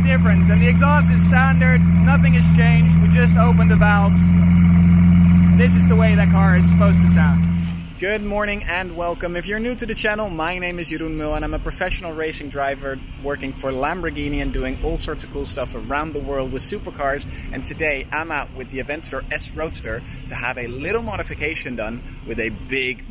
that difference. And the exhaust is standard, nothing has changed, we just opened the valves. This is the way that car is supposed to sound. Good morning and welcome. If you're new to the channel, my name is Jeroen Mul and I'm a professional racing driver working for Lamborghini and doing all sorts of cool stuff around the world with supercars. And today I'm out with the Aventador S Roadster to have a little modification done with a big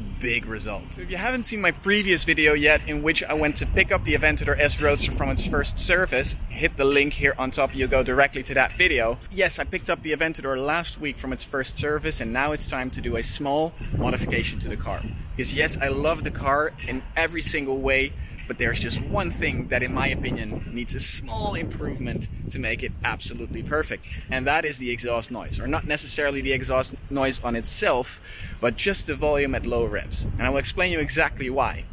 result. So if you haven't seen my previous video yet in which I went to pick up the Aventador S Roadster from its first service, hit the link here on top, you'll go directly to that video. Yes, I picked up the Aventador last week from its first service and now it's time to do a small modification to the car. Because yes, I love the car in every single way, but there's just one thing that in my opinion needs a small improvement to make it absolutely perfect. And that is the exhaust noise. Or not necessarily the exhaust noise on itself, but just the volume at low revs. And I will explain you exactly why.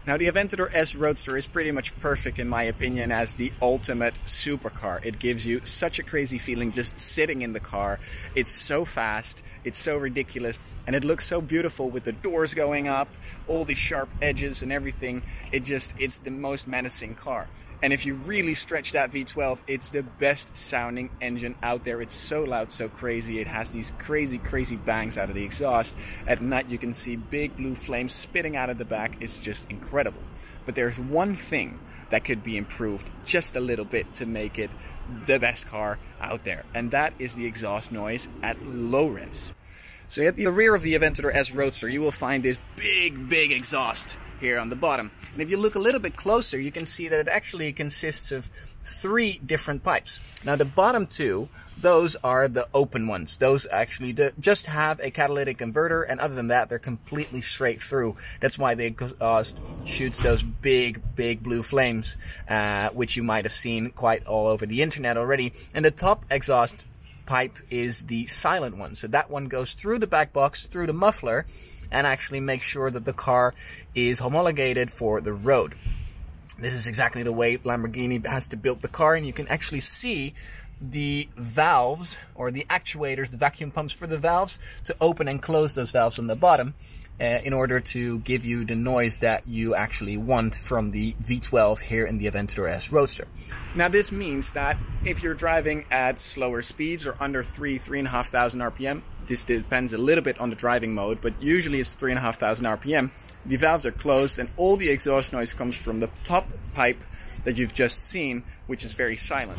Now the Aventador S Roadster is pretty much perfect in my opinion as the ultimate supercar. It gives you such a crazy feeling just sitting in the car. It's so fast, it's so ridiculous, and it looks so beautiful with the doors going up, all the sharp edges and everything. It's the most menacing car. And if you really stretch that V12, it's the best sounding engine out there. It's so loud, so crazy. It has these crazy bangs out of the exhaust. At night you can see big blue flames spitting out of the back. It's just incredible. But there's one thing that could be improved just a little bit to make it the best car out there. And that is the exhaust noise at low revs. So at the rear of the Aventador S Roadster, you will find this big exhaust here on the bottom. And if you look a little bit closer, you can see that it actually consists of 3 different pipes. Now the bottom 2, those are the open ones. Those actually just have a catalytic converter, and other than that, they're completely straight through. That's why the exhaust shoots those big blue flames, which you might have seen quite all over the internet already. And the top exhaust pipe is the silent one. So that one goes through the back box, through the muffler, and actually make sure that the car is homologated for the road. This is exactly the way Lamborghini has to build the car, and you can actually see the valves or the actuators, the vacuum pumps for the valves, to open and close those valves on the bottom in order to give you the noise that you actually want from the V12 here in the Aventador S Roadster. Now this means that if you're driving at slower speeds or under 3,500 RPM, this depends a little bit on the driving mode, but usually it's 3,500 RPM, the valves are closed and all the exhaust noise comes from the top pipe that you've just seen, which is very silent.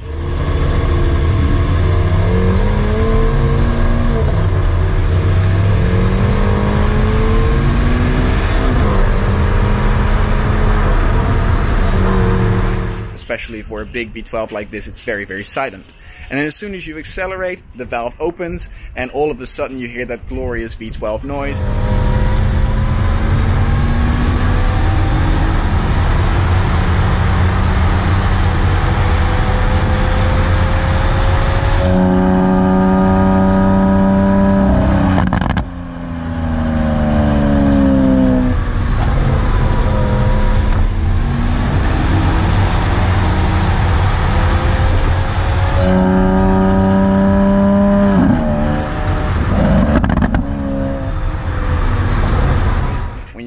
Especially for a big V12 like this, it's very silent. And then as soon as you accelerate, the valve opens and all of a sudden you hear that glorious V12 noise.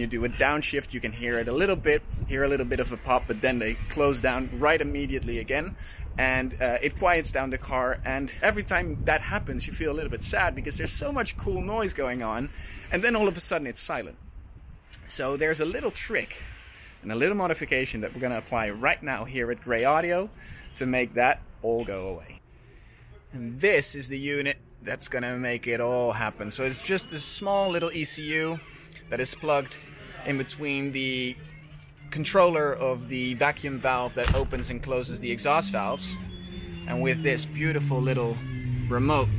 Do a downshift, you can hear it a little bit, hear a little bit of a pop, but then they close down right immediately again, and it quiets down the car. And every time that happens, you feel a little bit sad because there's so much cool noise going on, and then all of a sudden it's silent. So there's a little trick and a little modification that we're going to apply right now here at Grey Audio to make that all go away. And this is the unit that's going to make it all happen. So it's just a small little ECU that is plugged in between the controller of the vacuum valve that opens and closes the exhaust valves, and with this beautiful little remote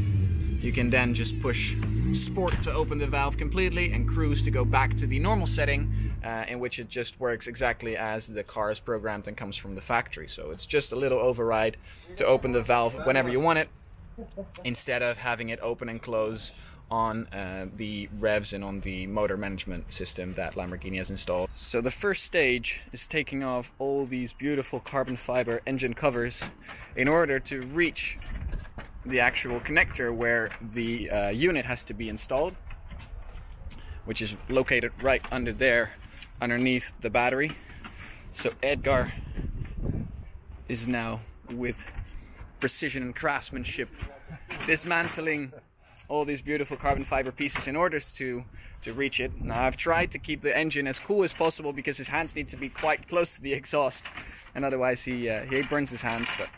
you can then just push sport to open the valve completely and cruise to go back to the normal setting, in which it just works exactly as the car is programmed and comes from the factory. So it's just a little override to open the valve whenever you want it, instead of having it open and close on the revs and on the motor management system that Lamborghini has installed. So the first stage is taking off all these beautiful carbon fiber engine covers in order to reach the actual connector where the unit has to be installed, which is located right under there, underneath the battery. So Edgar is now with precision and craftsmanship, dismantling all these beautiful carbon fiber pieces in order to reach it. Now I've tried to keep the engine as cool as possible because his hands need to be quite close to the exhaust, and otherwise he burns his hands. But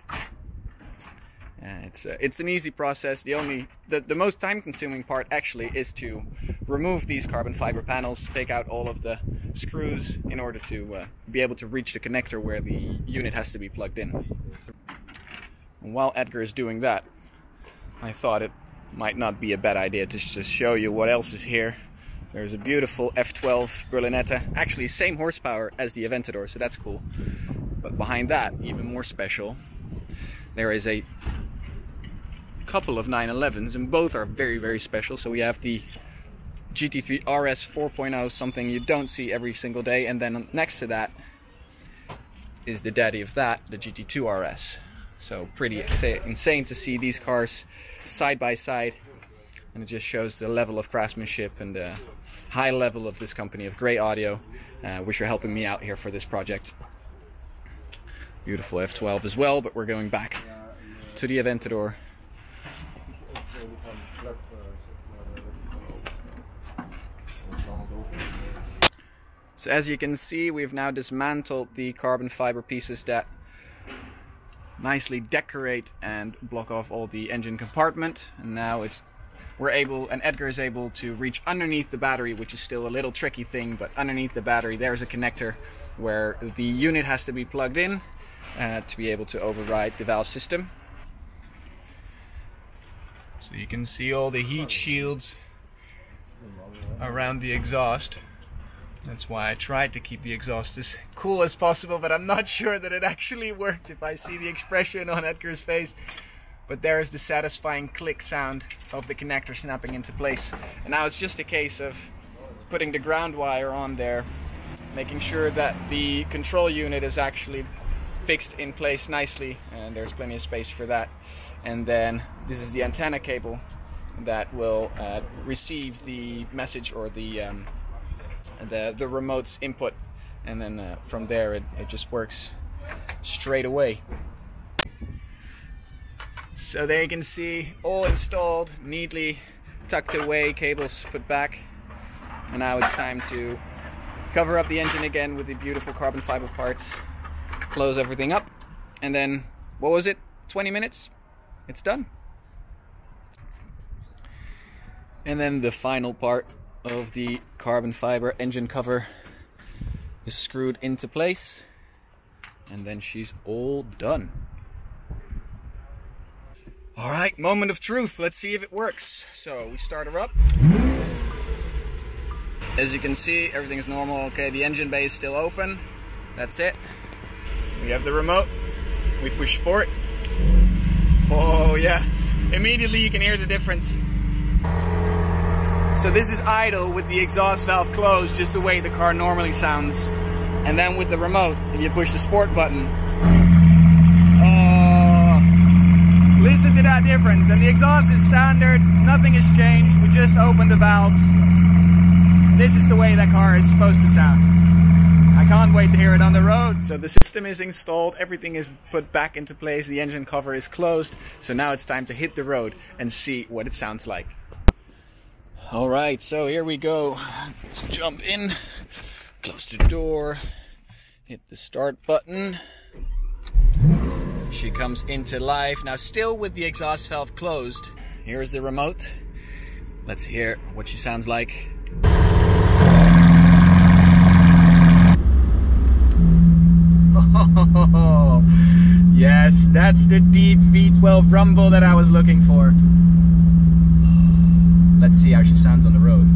it's an easy process. The most time-consuming part actually is to remove these carbon fiber panels, take out all of the screws in order to be able to reach the connector where the unit has to be plugged in. And while Edgar is doing that, I thought it might not be a bad idea to just show you what else is here. There's a beautiful F12 Berlinetta, actually same horsepower as the Aventador, so that's cool. But behind that, even more special, there is a couple of 911s, and both are very, very special. So we have the GT3 RS 4.0, something you don't see every single day, and then next to that is the daddy of that, the GT2 RS. So pretty insane to see these cars side by side, and it just shows the level of craftsmanship and the high level of this company of great audio, which are helping me out here for this project. Beautiful F12 as well, but we're going back to the Aventador. So as you can see, we've now dismantled the carbon fiber pieces that nicely decorate and block off all the engine compartment, and now Edgar is able to reach underneath the battery, which is still a little tricky thing, but underneath the battery there's a connector where the unit has to be plugged in to be able to override the valve system. So you can see all the heat shields around the exhaust. That's why I tried to keep the exhaust as cool as possible, but I'm not sure that it actually worked if I see the expression on Edgar's face. But there is the satisfying click sound of the connector snapping into place. And now it's just a case of putting the ground wire on there, making sure that the control unit is actually fixed in place nicely, and there's plenty of space for that. And then this is the antenna cable that will receive the message or the remote's input, and then from there it just works straight away. So there you can see, all installed, neatly tucked away, cables put back, and now it's time to cover up the engine again with the beautiful carbon fiber parts, close everything up, and then, what was it, 20 minutes? It's done. And then the final part of the carbon fiber engine cover is screwed into place, and then she's all done. Alright, moment of truth. Let's see if it works. So we start her up. As you can see, everything's normal. Okay, the engine bay is still open. That's it. We have the remote. We push sport. Oh yeah, immediately you can hear the difference. So this is idle with the exhaust valve closed, just the way the car normally sounds. And then with the remote, you push the sport button. Oh, listen to that difference. And the exhaust is standard, nothing has changed. We just opened the valves. This is the way that car is supposed to sound. I can't wait to hear it on the road. So the system is installed, everything is put back into place, the engine cover is closed. So now it's time to hit the road and see what it sounds like. Alright, so here we go. Let's jump in, close the door, hit the start button. She comes into life. Now still with the exhaust valve closed. Here's the remote. Let's hear what she sounds like. Oh, yes, that's the deep V12 rumble that I was looking for. Let's see how she sounds on the road.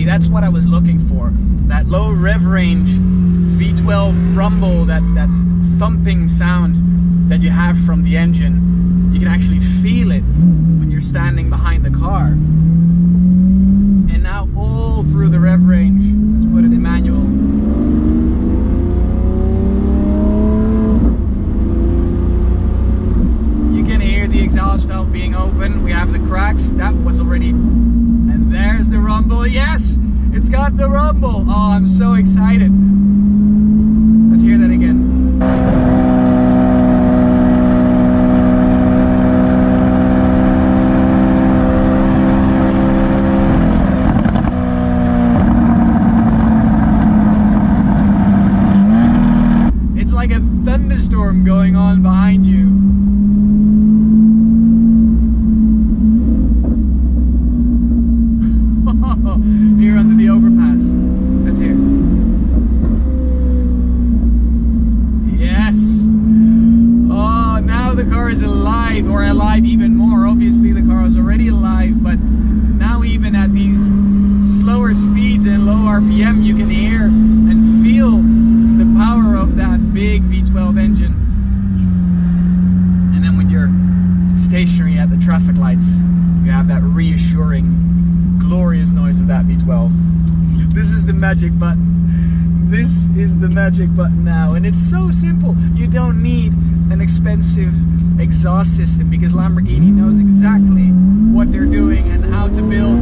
That's what I was looking for. That low rev range V12 rumble, that thumping sound. that you have from the engine, you can actually feel it when you're standing behind the car. And now all through the rev range, let's put it in manual. You can hear the exhaust valve being open. We have the cracks. That was already... And there's the rumble. Yes! It's got the rumble. Oh, I'm so excited. Let's hear that again. It's like a thunderstorm going on behind you. Here under the overpass. Let's hear. Yes. Oh, now the car is alive, or alive even more. Obviously the car was already alive, but now even at these slower speeds and low RPM, you can hear and feel the power of that big V12 engine. And then when you're stationary at the traffic lights, you have that reassuring, glorious noise of that V12. This is the magic button. This is the magic button now, and it's so simple. You don't need an expensive exhaust system because Lamborghini knows exactly what they're doing and how to build.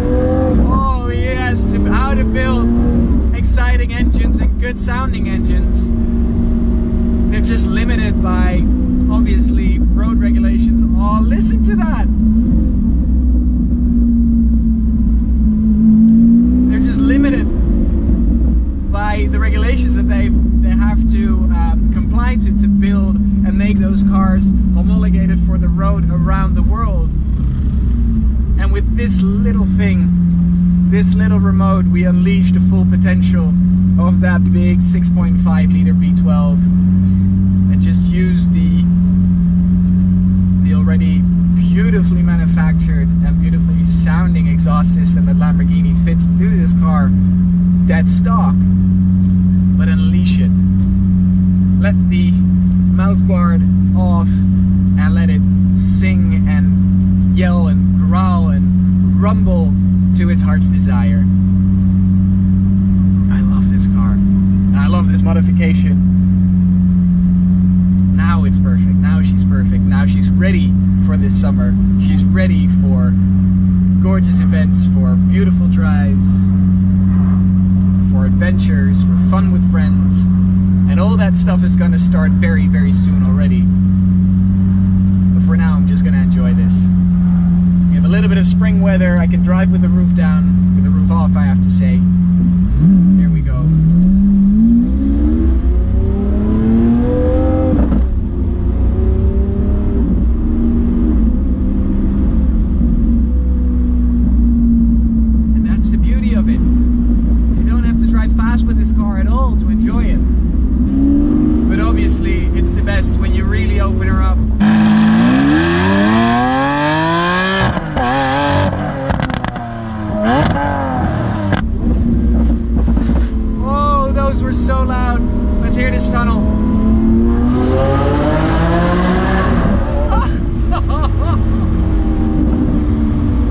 Oh yes, how to build exciting engines and good sounding engines. They're just limited by, obviously, road regulations. Oh, listen to that. Limited by the regulations that they have to comply to build and make those cars homologated for the road around the world. And with this little thing, this little remote, we unleash the full potential of that big 6.5 liter V12 and just use the already beautifully manufactured and beautifully sounding exhaust system that Lamborghini fits to this car, dead stock, but unleash it. Let the mouth guard off and let it sing and yell and growl and rumble to its heart's desire. I love this car, and I love this modification. Now it's perfect. Now she's perfect. Now she's ready for this summer. She's ready for gorgeous events, for beautiful drives, for adventures, for fun with friends. And all that stuff is going to start very, very soon already. But for now, I'm just going to enjoy this. We have a little bit of spring weather. I can drive with the roof down, with the roof off, I have to say. Here we go. With this car at all to enjoy it, but obviously it's the best when you really open her up. Oh, those were so loud. Let's hear this tunnel.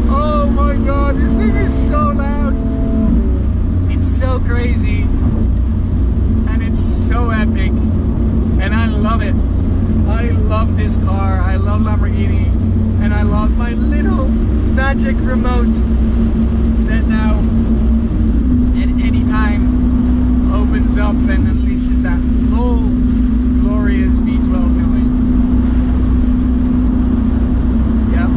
Oh my god, this thing is so loud. So crazy, and it's so epic, and I love it. I love this car. I love Lamborghini, and I love my little magic remote that now at any time opens up and unleashes that full glorious V12 noise. Yep.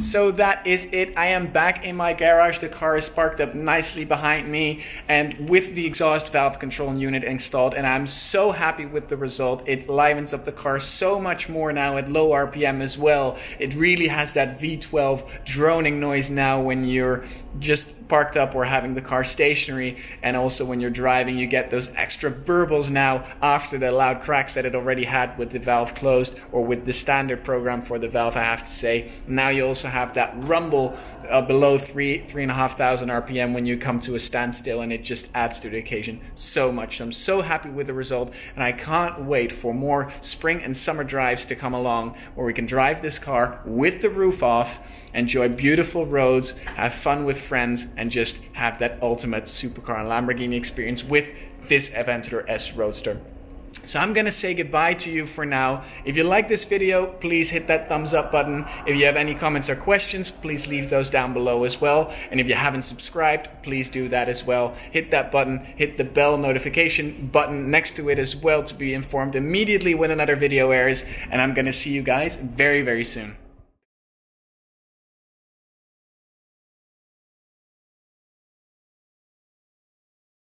So that is it. I am back in my garage. The car is parked up nicely behind me and with the exhaust valve control unit installed, and I'm so happy with the result. It livens up the car so much more now at low RPM as well. It really has that V12 droning noise now when you're just parked up or having the car stationary, and also when you're driving you get those extra burbles now after the loud cracks that it already had with the valve closed, or with the standard program for the valve, I have to say. Now you also have that rumble below 3,500 RPM when you come to a standstill, and it just adds to the occasion so much. I'm so happy with the result, and I can't wait for more spring and summer drives to come along where we can drive this car with the roof off, enjoy beautiful roads, have fun with friends, and just have that ultimate supercar and Lamborghini experience with this Aventador S Roadster. So I'm gonna say goodbye to you for now. If you like this video, please hit that thumbs up button. If you have any comments or questions, please leave those down below as well. And if you haven't subscribed, please do that as well. Hit that button, hit the bell notification button next to it as well to be informed immediately when another video airs. And I'm gonna see you guys very, very soon.